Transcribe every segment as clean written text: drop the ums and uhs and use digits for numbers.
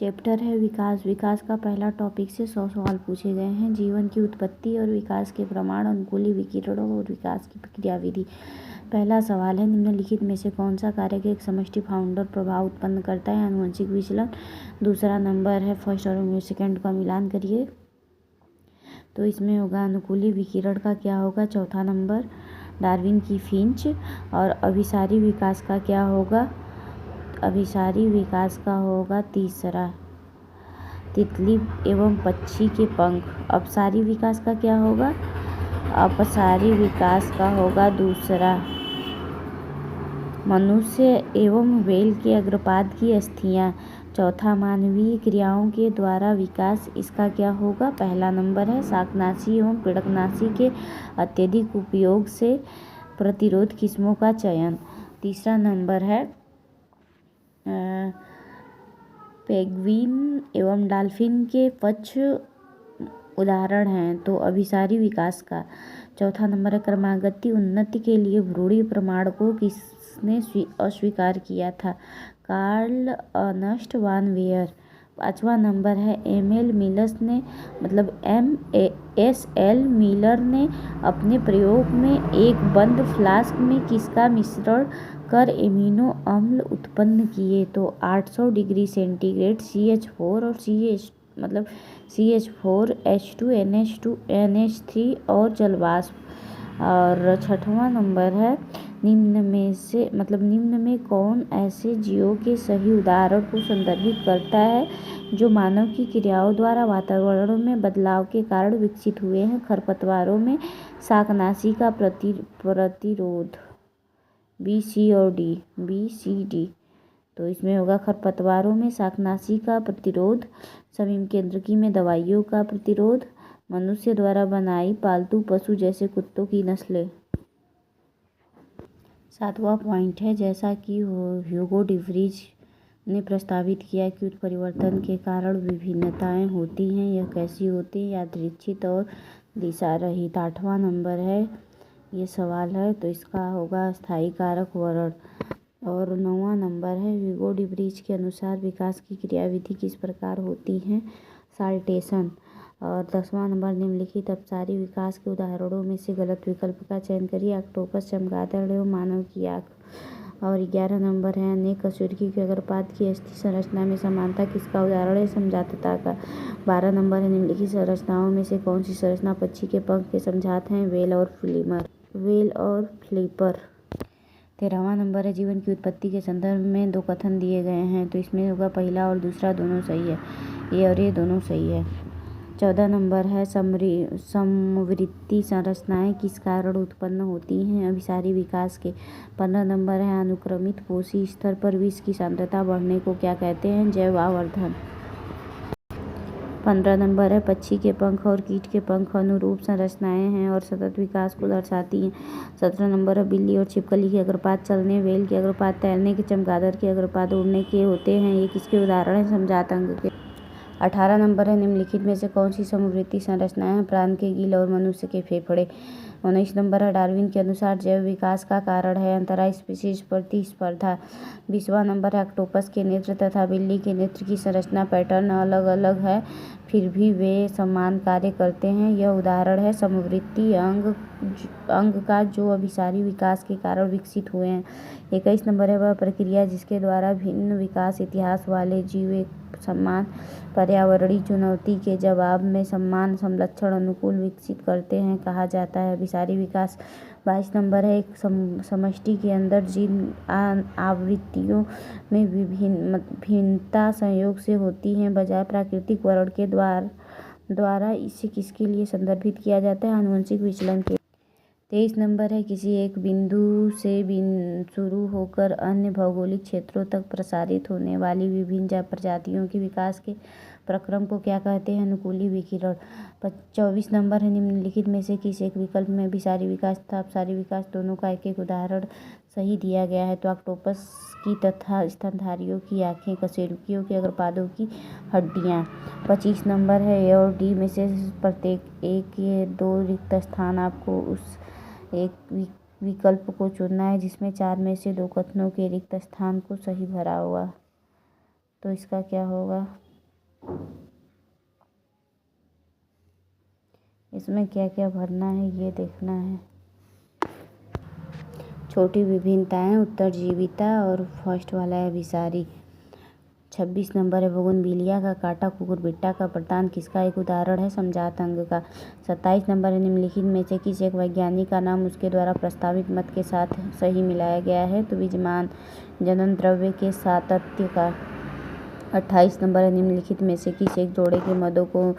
Chapter है विकास। विकास का पहला टॉपिक से 100 सवाल पूछे गए हैं। जीवन की उत्पत्ति और विकास के प्रमाण, अनुकूली विकिरणों और विकास की क्रियाविधि। पहला सवाल है, निम्नलिखित में से कौन सा कारक एक समष्टि फाउंडर प्रभाव उत्पन्न करता है? आनुवंशिक विचलन। दूसरा नंबर है, फर्स्ट और सेकंड का मिलान करिए, तो इसमें होगा अनुकूली विकिरण का क्या होगा? चौथा नंबर। डार्विन की फिंच। और अभिसारी विकास का क्या होगा? अभिसारी विकास का होगा तीसरा। तितली एवं पक्षी के पंख। अपसारी विकास का क्या होगा? अपसारी विकास का होगा दूसरा। मनुष्य एवं व्हेल के अग्रपाद की अस्थियां। चौथा, मानवीय क्रियाओं के द्वारा विकास, इसका क्या होगा? पहला नंबर है। शाकनाशी एवं पीड़कनाशी के अत्यधिक उपयोग से प्रतिरोध किस्मों का चयन। तीसरा नंबर है, पेंगुइन एवं डॉल्फिन के पक्ष उदाहरण हैं, तो अभिसारी विकास का। चौथा नंबर है, क्रमागत उन्नति के लिए भ्रूणीय प्रमाण को किसने अस्वीकार किया था? Karl Ernst von Baer. पांचवा नंबर है, एस.एल. मिलर ने अपने प्रयोग में एक बंद फ्लास्क में किसका मिश्रण कर एमिनो अम्ल उत्पन्न किए? तो 800 डिग्री सेंटीग्रेड CH4 और CH4, H2, NH2, NH3 और जलवाष्प। और छठवां नंबर है, निम्न में कौन ऐसे जीवों के सही उदाहरण को संदर्भित करता है जो मानव की क्रियाओं द्वारा वातावरण में बदलाव के कारण विकसित हुए हैं? खरपतवारों में शाकनाशी का प्रतिरोध। बी, सी, डी। तो इसमें होगा खरपतवारों में शाकनाशी का प्रतिरोध, समीपकेंद्रकी में दवाइयों का प्रतिरोध, मनुष्य द्वारा बनाई पालतू पशु जैसे कुत्तों की नस्लें। सातवां पॉइंट है, जैसा कि ह्यूगो डिवरीज ने प्रस्तावित किया कि उत्परिवर्तन के कारण विभिन्नताएं होती हैं, यह कैसी होती है? यादृच्छिक और दिशा रहित। आठवां नंबर है, ये सवाल है, तो इसका होगा स्थायी कारक वर्ण। और 9वां नंबर है, ह्यूगो डिवरीज के अनुसार विकास की क्रियाविधि किस प्रकार होती है? साल्टेशन। और 10वां नंबर, निम्नलिखित अपसारी विकास के उदाहरणों में से गलत विकल्प का चयन करिए। ऑक्टोपस, चमगादड़ एवं मानव की आँख। और 11 नंबर है, अनेक कशेरुकी के अग्रपाद की अस्थि संरचना में समानता किसका उदाहरण है? समझातता का। 12 नंबर है, निम्नलिखित संरचनाओं में से कौन सी संरचना पक्षी के पंख के समझात हैं? वेल और फ्लिपर। 13वां नंबर है, जीवन की उत्पत्ति के संदर्भ में 2 कथन दिए गए हैं, तो इसमें होगा पहला और दूसरा दोनों सही है, ये और ये दोनों सही है। 14 नंबर है, समवृत्ति संरचनाएं किस कारण उत्पन्न होती हैं? अभिसारी विकास के। 15 नंबर है, अनुक्रमित पोषी स्तर पर विष की सांद्रता बढ़ने को क्या कहते हैं? जैव आवर्धन। 15 नंबर है, पक्षी के पंख और कीट के पंख अनुरूप संरचनाएं हैं और सतत विकास को दर्शाती हैं। 17 नंबर है, बिल्ली और छिपकली के अग्रपाद चलने, वेल के अग्रपाद तैरने के, चमगादड़ के अग्रपाद उड़ने के होते हैं, ये किसके उदाहरण हैं? समझात अंग के। 18 नंबर है, निम्नलिखित में से कौन सी समवृत्ति संरचनाएं हैं? प्राण के गिल और मनुष्य के फेफड़े। 19 नंबर है, डार्विन के अनुसार जैव विकास का कारण है अंतराय स्पीशीज प्रतिस्पर्धा। 20वां नंबर है, ऑक्टोपस के नेत्र तथा बिल्ली के नेत्र की संरचना पैटर्न अलग अलग है, फिर भी वे समान कार्य करते हैं, यह उदाहरण है समवृत्ति अंग का जो अभिसारी विकास के कारण विकसित हुए हैं। 21 नंबर है, वह प्रक्रिया जिसके द्वारा भिन्न विकास इतिहास वाले जीव एक समान पर्यावरणीय चुनौती के जवाब में समान समलक्षण अनुकूल विकसित करते हैं, कहा जाता है अभिसारी विकास। 22 नंबर है, एक समष्टि के अंदर जिन आवृत्तियों में भिन्नता संयोग से होती है बजाय प्राकृतिक वर्ण के द्वारा इसे किसके लिए संदर्भित किया जाता है? आनुवंशिक विचलन के। 23 नंबर है, किसी एक बिंदु से शुरू होकर अन्य भौगोलिक क्षेत्रों तक प्रसारित होने वाली विभिन्न प्रजातियों के विकास के प्रक्रम को क्या कहते हैं? अनुकूली विकिरण। 24 नंबर है, निम्नलिखित में से किस एक विकल्प में अभिसारी विकास तथा अपसारी विकास दोनों का एक एक उदाहरण सही दिया गया है? तो ऑक्टोपस की तथा स्तनधारियों की आँखें, कशेरुकियों के अग्रपादों की हड्डियाँ। 25 नंबर है, ए और डी में से प्रत्येक एक ये 2 रिक्त स्थान आपको उस एक विकल्प को चुनना है जिसमें 4 में से 2 कथनों के रिक्त स्थान को सही भरा हुआ, तो इसका क्या होगा? इसमें क्या क्या भरना है ये देखना है। छोटी विभिन्नताएं उत्तरजीविता और फर्स्ट वाला है अभिसारी। 26 नंबर है बोगनविलिया का कांटा कुकुरबिट्टा का प्रदान किसका एक उदाहरण है समजात अंग का। 27 नंबर है निम्नलिखित में से किस एक वैज्ञानिक का नाम उसके द्वारा प्रस्तावित मत के साथ सही मिलाया गया है तो विद्यमान जनन द्रव्य के सातत्य का। 28 नंबर है निम्नलिखित में से किस एक जोड़े के मदों को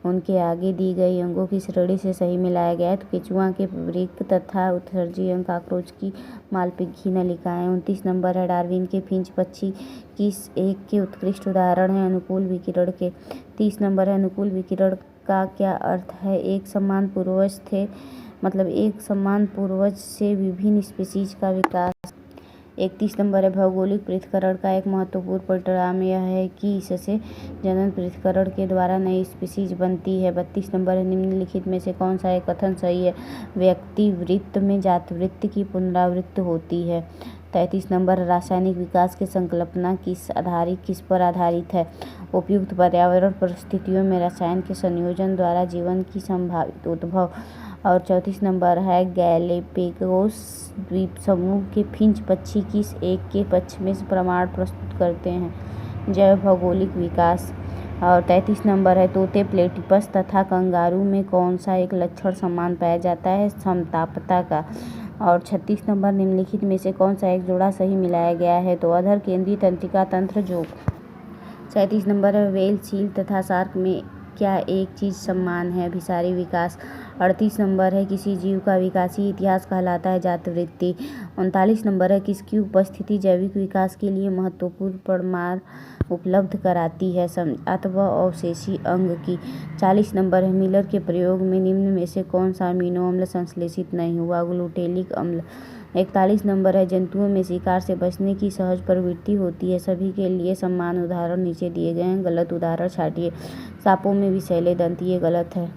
उनके आगे दी गई अंगों की श्रेणी से सही मिलाया गया है तो केचुआ के वृक्क तथा उत्सर्जी अंग काकरोच की मालपिघ्घी नलिकाएं। 29 नंबर है डार्विन के फिंच पक्षी किस एक के उत्कृष्ट उदाहरण है अनुकूल विकिरण के। 30 नंबर है अनुकूल विकिरण का क्या अर्थ है एक समान पूर्वज थे मतलब एक समान पूर्वज से विभिन्न स्पीशीज का विकास। 31 नंबर है भौगोलिक पृथक्करण का एक महत्वपूर्ण परिणाम यह है कि इससे जनन पृथक्करण के द्वारा नई स्पीशीज बनती है। 32 नंबर है निम्नलिखित में से कौन सा एक कथन सही है व्यक्ति वृत्त में जातवृत्त की पुनरावृत्ति होती है। 33 नंबर रासायनिक विकास की संकल्पना किस पर आधारित है उपयुक्त पर्यावरण परिस्थितियों में रसायन के संयोजन द्वारा जीवन की संभावित उद्भव। और 34 नंबर है गैलेपेगोस द्वीप समूह के फिंच पक्षी किस एक के पक्ष में प्रमाण प्रस्तुत करते हैं जैव भौगोलिक विकास। और 33 नंबर है तोते प्लेटिपस तथा कंगारू में कौन सा एक लक्षण समान पाया जाता है समतापता का। और 36 नंबर निम्नलिखित में से कौन सा एक जोड़ा सही मिलाया गया है तो अधर केंद्रीय तंत्रिका तंत्र जोड़। 37 नंबर है व्हेल सील तथा शार्क में क्या एक चीज समान है अभिसारी विकास। 38 नंबर है किसी जीव का विकासीय इतिहास कहलाता है जातवृत्ति। 39 नंबर है किसकी उपस्थिति जैविक विकास के लिए महत्वपूर्ण प्रमाण उपलब्ध कराती है समजात व अवशेषी अंग की। 40 नंबर है मिलर के प्रयोग में निम्न में से कौन सा अमीनो अम्ल संश्लेषित नहीं हुआ ग्लूटेलिक अम्ल। 41 नंबर है जंतुओं में शिकार से बचने की सहज प्रवृत्ति होती है सभी के लिए समान उदाहरण नीचे दिए गए हैं गलत उदाहरण छाटिए। सांपों में विषैले दंत ये गलत है।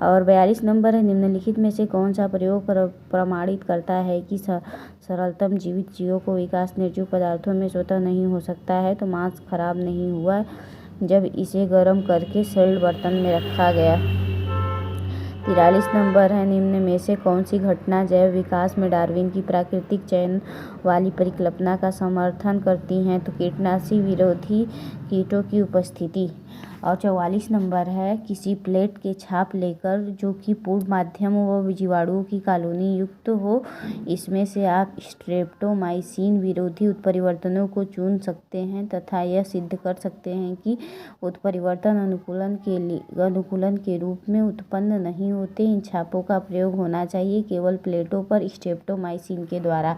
और 42 नंबर है निम्नलिखित में से कौन सा प्रयोग प्रमाणित करता है कि सरलतम जीवित जीवों को विकास निर्जीव पदार्थों में स्वतः नहीं हो सकता है तो मांस खराब नहीं हुआ जब इसे गर्म करके सील्ड बर्तन में रखा गया। 43 नंबर है निम्न में से कौन सी घटना जैव विकास में डार्विन की प्राकृतिक चयन वाली परिकल्पना का समर्थन करती हैं तो कीटनाशी विरोधी कीटों की उपस्थिति। और 44 नंबर है किसी प्लेट के छाप लेकर जो कि पूर्ण माध्यम व जीवाणुओं की कॉलोनी युक्त हो इसमें से आप स्ट्रेप्टोमाइसिन विरोधी उत्परिवर्तनों को चुन सकते हैं तथा यह सिद्ध कर सकते हैं कि उत्परिवर्तन अनुकूलन के रूप में उत्पन्न नहीं होते। इन छापों का प्रयोग होना चाहिए केवल प्लेटों पर स्ट्रेप्टोमाइसिन के द्वारा।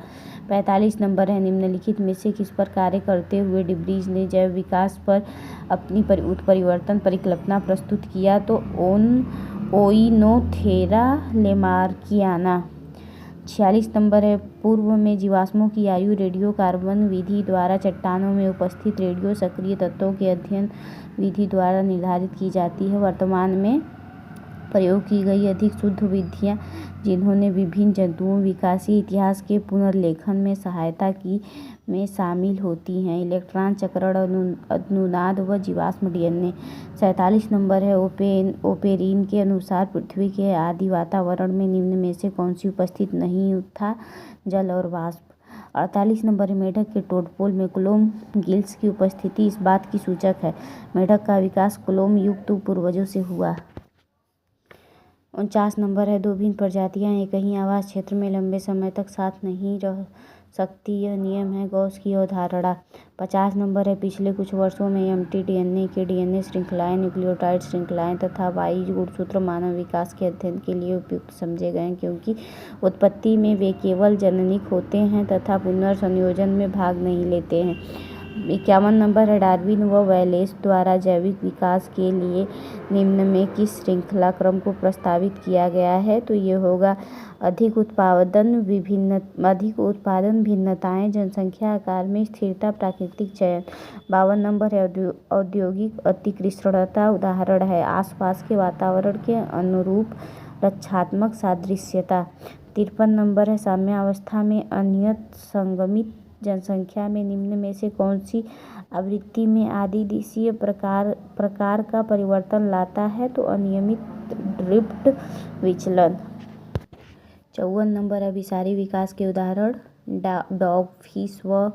45 नंबर है निम्नलिखित में से किस पर कार्य करते हुए डिब्रीज ने जैव विकास पर अपनी उत्परिवर्तन परिकल्पना प्रस्तुत किया तो ओइनोथेरा लेमार्कियाना। 46 नंबर है पूर्व में जीवाश्मों की आयु रेडियो कार्बन विधि द्वारा चट्टानों में उपस्थित रेडियो सक्रिय तत्वों के अध्ययन विधि द्वारा निर्धारित की जाती है वर्तमान में प्रयोग की गई अधिक शुद्ध विधियां जिन्होंने विभिन्न जंतुओं विकासीय इतिहास के पुनर्लेखन में सहायता की में शामिल होती हैं इलेक्ट्रॉन चक्रण अनुनाद व जीवाश्म डीएनए। 47 नंबर है ओपेरिन के अनुसार पृथ्वी के आदि वातावरण में निम्न में से कौन सी उपस्थित नहीं था जल और वाष्प। 48 नंबर मेढक के टोडपोल में क्लोम गिल्स की उपस्थिति इस बात की सूचक है मेढक का विकास क्लोम युक्त पूर्वजों से हुआ। 49 नंबर है दो भिन्न प्रजातियां एक ही आवास क्षेत्र में लंबे समय तक साथ नहीं रह सकती यह नियम है गॉस की अवधारणा। 50 नंबर है पिछले कुछ वर्षों में एम्प्टी डीएनए के डीएनए श्रृंखलाएं न्यूक्लियोटाइड श्रृंखलाएं तथा वाई गुणसूत्र मानव विकास के अध्ययन के लिए उपयुक्त समझे गए क्योंकि उत्पत्ति में वे केवल जननिक होते हैं तथा पुनर्संयोजन में भाग नहीं लेते हैं। 51 नंबर है डार्विन व वैलेस द्वारा जैविक विकास के लिए निम्न में किस श्रृंखला क्रम को प्रस्तावित किया गया है तो ये होगा अधिक उत्पादन भिन्नताएं जनसंख्या आकार में स्थिरता प्राकृतिक चयन। 52 नंबर है औद्योगिक अतिकृष्णता उदाहरण है आसपास के वातावरण के अनुरूप रक्षात्मक सादृश्यता। 53 नंबर है साम्यावस्था में अनियत संगमित जनसंख्या में निम्न में से कौन सी आवृत्ति में आदिदेशीय प्रकार का परिवर्तन लाता है तो अनियमित ड्रिफ्ट विचलन। 54 नंबर है अभिसारी विकास के उदाहरण डॉग, फिश व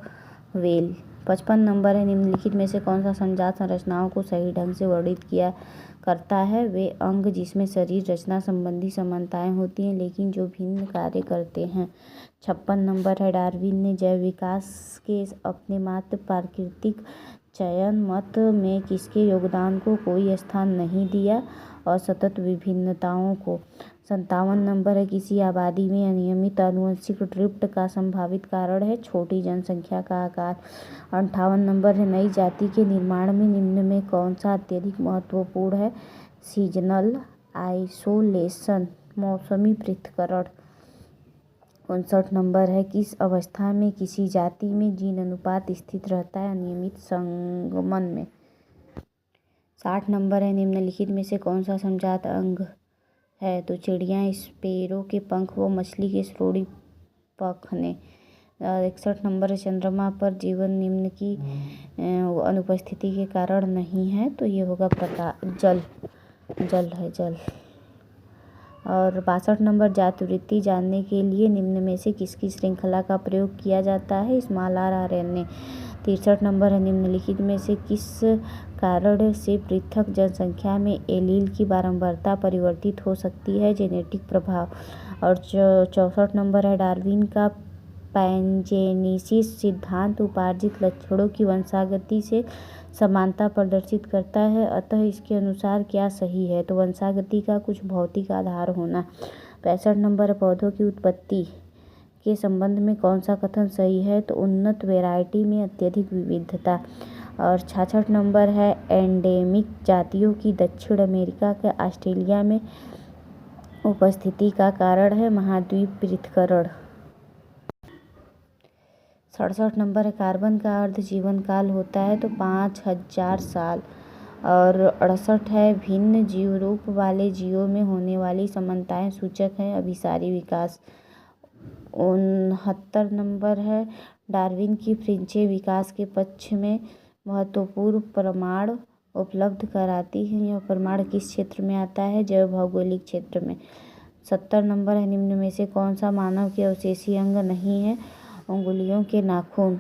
व्हेल। 55 नंबर है निम्नलिखित में से कौन सा संजात संरचनाओं को सही ढंग से वर्णित किया करता है? वे अंग जिसमें शरीर रचना संबंधी समानताएं होती हैं लेकिन जो भिन्न कार्य करते हैं। 56 नंबर है डार्विन ने जैव विकास के अपने मात्र प्राकृतिक चयन मत में किसके योगदान को कोई स्थान नहीं दिया और सतत विभिन्नताओं को। 57 नंबर है किसी आबादी में अनियमित आनुवंशिक ड्रिफ्ट का संभावित कारण है छोटी जनसंख्या का आकार। 58 नंबर है नई जाति के निर्माण में निम्न में कौन सा अत्यधिक महत्वपूर्ण है? सीजनल आइसोलेशन, मौसमी पृथक्करण। 59 नंबर है किस अवस्था में किसी जाति में जीन अनुपात स्थित रहता है? अनियमित संगमन में। 60 नंबर है निम्नलिखित में से कौन सा समजात अंग है? तो चिड़िया, स्पैरो के पंख व मछली के श्रोणि पखने। 61 नंबर है चंद्रमा पर जीवन निम्न की अनुपस्थिति के कारण नहीं है तो ये होगा जल। और 62 नंबर जातिवृत्ति जानने के लिए निम्न में से किसकी श्रृंखला का प्रयोग किया जाता है? Small RNA. 63 नंबर है निम्नलिखित में से किस कारण से पृथक जनसंख्या में एलील की बारंबारता परिवर्तित हो सकती है? जेनेटिक प्रभाव। और 64 नंबर है डार्विन का पैंजेनेसिस सिद्धांत उपार्जित लक्षणों की वंशागति से समानता प्रदर्शित करता है अतः इसके अनुसार क्या सही है? तो वंशागति का कुछ भौतिक आधार होना। 65 नंबर है पौधों की उत्पत्ति के संबंध में कौन सा कथन सही है? तो उन्नत वैरायटी में अत्यधिक विविधता। और 66 नंबर है एंडेमिक जातियों की दक्षिण अमेरिका के ऑस्ट्रेलिया में उपस्थिति का कारण है महाद्वीप पृथक्करण। 67 नंबर है कार्बन का अर्ध जीवन काल होता है तो 5000 साल। और 68 है भिन्न जीव रूप वाले जीवों में होने वाली समानताएं सूचक है अभिसारी विकास। 69 नंबर है डार्विन की फ्रिंचें विकास के पक्ष में महत्वपूर्ण प्रमाण उपलब्ध कराती हैं। यह प्रमाण किस क्षेत्र में आता है? जैव भौगोलिक क्षेत्र में। 70 नंबर है निम्न में से कौन सा मानव के अवशेषी अंग नहीं है? उंगलियों के नाखून।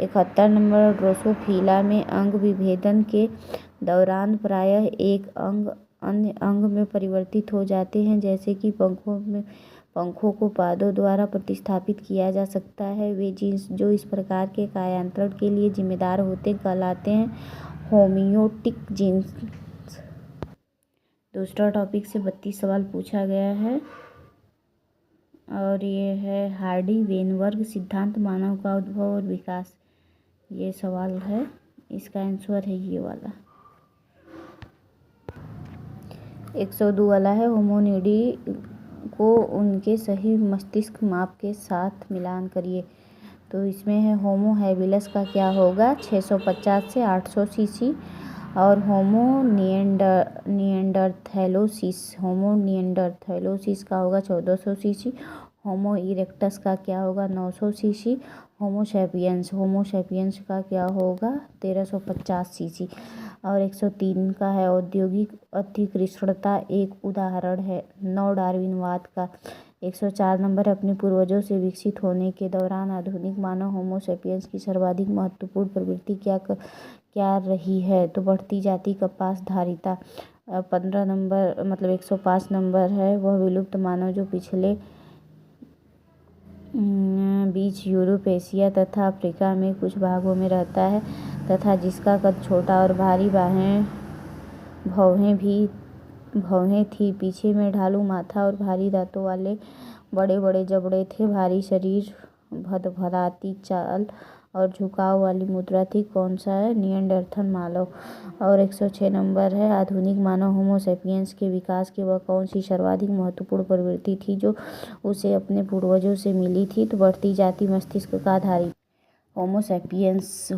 71 नंबर ड्रोसोफिला में अंग विभेदन के दौरान प्रायः एक अंग अन्य अंग में परिवर्तित हो जाते हैं जैसे कि पंखों को पादों द्वारा प्रतिस्थापित किया जा सकता है। वे जीन्स जो इस प्रकार के कायांतरण के लिए जिम्मेदार होते कहलाते हैं होमियोटिक जीन्स। दूसरा टॉपिक से 32 सवाल पूछा गया है और ये है हार्डी वेनबर्ग सिद्धांत मानव का उद्भव और विकास। ये सवाल है, इसका आंसर है ये वाला। 102 वाला है होमोनिडी को उनके सही मस्तिष्क माप के साथ मिलान करिए। तो इसमें है होमो हैबिलस का क्या होगा? 650 से 800 सीसी। और होमो निएंडरथैलोसिस का होगा 1400 सीसी। होमो इरेक्टस का क्या होगा? 900 सीसी। होमो सैपियंस का क्या होगा? 1350 सीसी। और 103 का है औद्योगिक अधिकृष्णता एक उदाहरण है नव डार्विनवाद का। 104 नंबर अपने पूर्वजों से विकसित होने के दौरान आधुनिक मानव होमो सैपियंस की सर्वाधिक महत्वपूर्ण प्रवृत्ति क्या रही है? तो बढ़ती जाती कपास धारिता। 15 नंबर 105 नंबर है वह विलुप्त मानव जो पिछले बीच यूरोप, एशिया तथा अफ्रीका में कुछ भागों में रहता है तथा जिसका कद छोटा और भारी भौहें थी, पीछे में ढालू माथा और भारी दांतों वाले बड़े बड़े जबड़े थे, भारी शरीर, भदभदाती चाल और झुकाव वाली मुद्रा थी। कौन सा है? निएंडरथल मानव। और 106 नंबर है आधुनिक मानव होमो सैपियंस के विकास की वह कौन सी सर्वाधिक महत्वपूर्ण प्रवृत्ति थी जो उसे अपने पूर्वजों से मिली थी? तो बढ़ती जाती मस्तिष्क का आधारित होमो सैपियंस।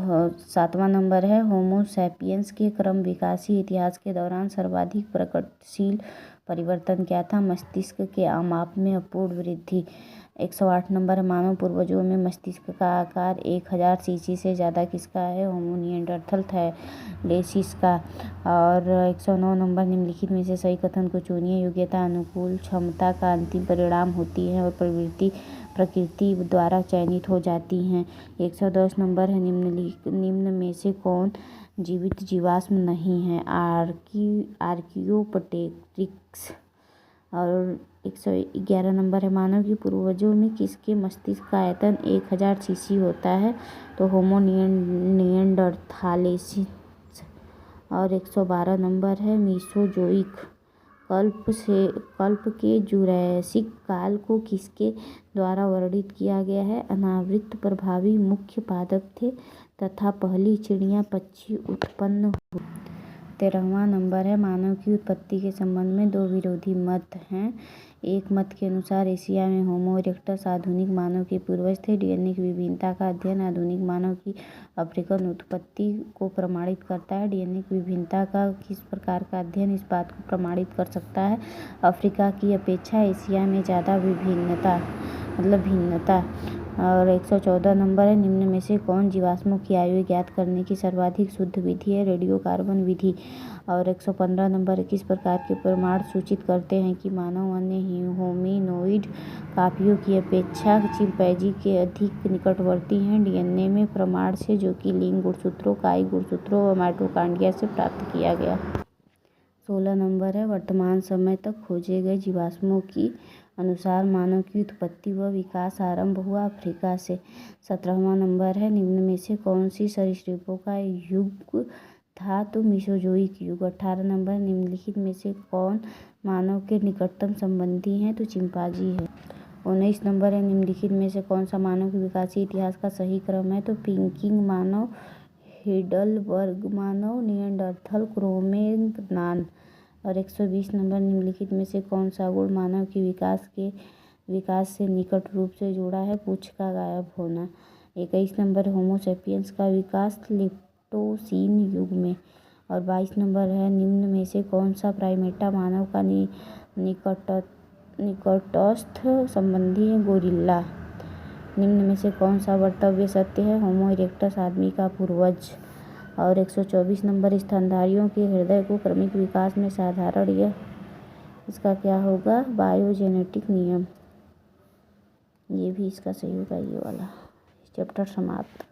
7वां नंबर है होमो सैपियंस के क्रम विकासी इतिहास के दौरान सर्वाधिक प्रगतिशील परिवर्तन क्या था? मस्तिष्क के आमाप में अपूर्ण वृद्धि। 108 नंबर है मानव पूर्वजों में मस्तिष्क का आकार 1000 सीसी से ज़्यादा किसका है? होमो निएंडरथल थैलेसिस का। और 109 नंबर निम्नलिखित में से सही कथन को चुनिए। योग्यता अनुकूल क्षमता का अंतिम परिणाम होती है और प्रकृति द्वारा चयनित हो जाती हैं। 110 नंबर है निम्न में से कौन जीवित जीवाश्म नहीं है? आर्कियोप्टेरिक्स। और 111 नंबर है मानव के पूर्वजों में किसके मस्तिष्क का आयतन 1000 सीसी होता है? तो होमो निएंडरथालेसिस। और 112 नंबर है मीसोजोइक कल्प के जुरैसिक काल को किसके द्वारा वर्णित किया गया है? अनावृत प्रभावी मुख्य पादप थे तथा पहली चिड़िया पक्षी उत्पन्न हुई। 13वां नंबर है मानव की उत्पत्ति के संबंध में दो विरोधी मत हैं। एक मत के अनुसार एशिया में होमो इरेक्टस आधुनिक मानव के पूर्वज थे। डीएनए की विभिन्नता का अध्ययन आधुनिक मानव की अफ्रीकन उत्पत्ति को प्रमाणित करता है। डीएनए की विभिन्नता का किस प्रकार का अध्ययन इस बात को प्रमाणित कर सकता है? अफ्रीका की अपेक्षा एशिया में ज़्यादा भिन्नता। और 114 नंबर है निम्न में से कौन जीवाश्मों की आयु ज्ञात करने की सर्वाधिक शुद्ध विधि है? रेडियोकार्बन विधि। और 115 नंबर किस प्रकार के प्रमाण सूचित करते हैं कि मानव अन्य होमिनोइड काफियों की अपेक्षा चिंपैंजी के अधिक निकटवर्ती हैं? डीएनए में प्रमाण से जो कि लिंग गुणसूत्रों काई गुणसूत्रों व माइटोकॉन्ड्रिया से प्राप्त किया गया। 16 नंबर है वर्तमान समय तक खोजे गए जीवाश्मों की अनुसार मानव की उत्पत्ति व विकास आरंभ हुआ अफ्रीका से। 17वां नंबर है निम्न में से कौन सी सरीसृपों का युग था? तो मीसोजोइक युग। 18 नंबर निम्नलिखित में से कौन मानव के निकटतम संबंधी हैं? तो चिंपांजी है। 19 नंबर है निम्नलिखित में से कौन सा मानव के विकासीय इतिहास का सही क्रम है? तो पिकिंग मानव, हिडलबर्ग मानव, निएंडरथल, क्रो-मैग्नान। और 120 नंबर निम्नलिखित में से कौन सा गुण मानव के विकास से निकट रूप से जुड़ा है? पूंछ का गायब होना। 21 नंबर होमो सैपियंस का विकास प्लेटोसीन युग में। और 22 नंबर है निम्न में से कौन सा प्राइमेटा मानव का निकटस्थ संबंधी है? गोरिल्ला। निम्न में से कौन सा वक्तव्य सत्य है? होमो इरेक्टस आदमी का पूर्वज। और 124 नंबर स्तनधारियों के हृदय को क्रमिक विकास में साधारण इसका क्या होगा? बायोजेनेटिक नियम। ये भी इसका सही होगा ये वाला। चैप्टर समाप्त।